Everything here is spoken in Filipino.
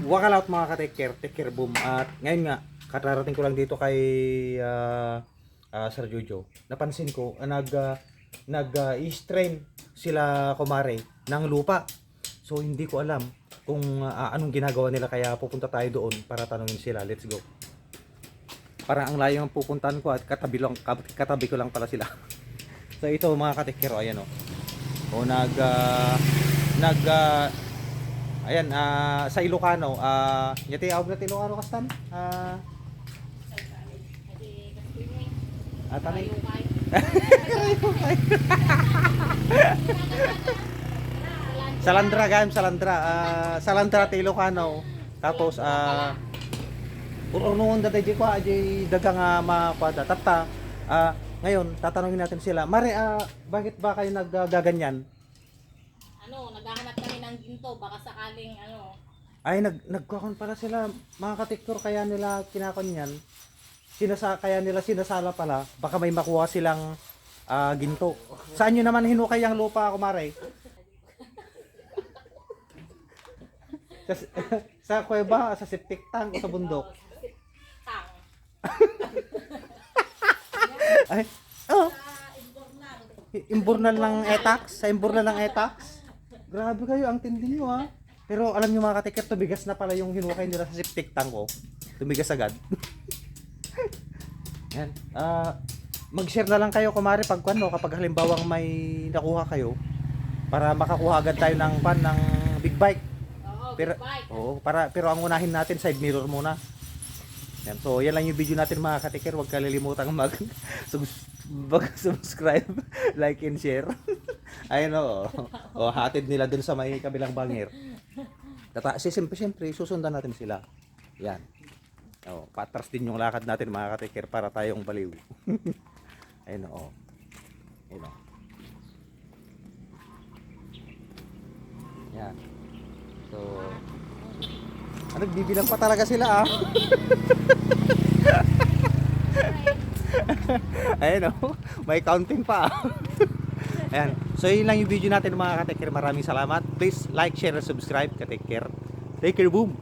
Wakalaot mga ka-take care boom. At ngayon nga, katarating ko lang dito kay Sir Jojo. Napansin ko, nag-strain sila kumare ng lupa. So hindi ko alam kung anong ginagawa nila, kaya pupunta tayo doon para tanungin sila. Let's go. Parang ang layo ng pupuntahan ko at katabi ko lang pala sila. So ito mga ka-take-care, ayan o. O ayan, sa Ilocano, yati awag na Ilocano kastan? Tanay. Salandra gayam, Salandra ti Ilocano. Tapos urunungon da di ko aji dagang makwada. Tapta ngayon tatanungin natin sila. Mare, bakit ba kayo naggaganyan? Naghahanap kami ng ginto, baka sakaling Ay, nagkakon pala sila mga katiktor, kaya nila kinakon yan. Kaya nila sinasala pala, baka may makuha silang ginto. Saan nyo naman hinukay ang lupa, kumare? Sa kuweba, sa septic tank o sa bundok? tang. Ay, Imburnal ng etax? Sa imburnal ng etax? Grabe kayo, ang tindi nyo ha. Pero alam nyo mga katikot, tumigas na pala yung hinukay nila sa septic tank ko. Tumigas agad. Yan. Mag-share na lang kayo kumare pag kapag halimbawang may nakuha kayo, para makakuha agad tayo ng big bike. Pero, big bike. pero ang unahin natin side mirror muna. Yan. So yan lang yung video natin mga katikot. Huwag kalilimutang mag-subscribe, like and share. Ayun o, hatid nila dun sa may kabilang bangir. Siyempre, susundan natin sila. Yan. Patras din yung lakad natin mga ka-take-care para tayong baliw. Ayun o. Ayun o. Yan. So, nagbibilang pa talaga sila Ayun o. May counting pa Ayan. So yun lang yung video natin mga ka-take care. Maraming salamat. Please like, share, and subscribe. Ka-take care. Take care, boom.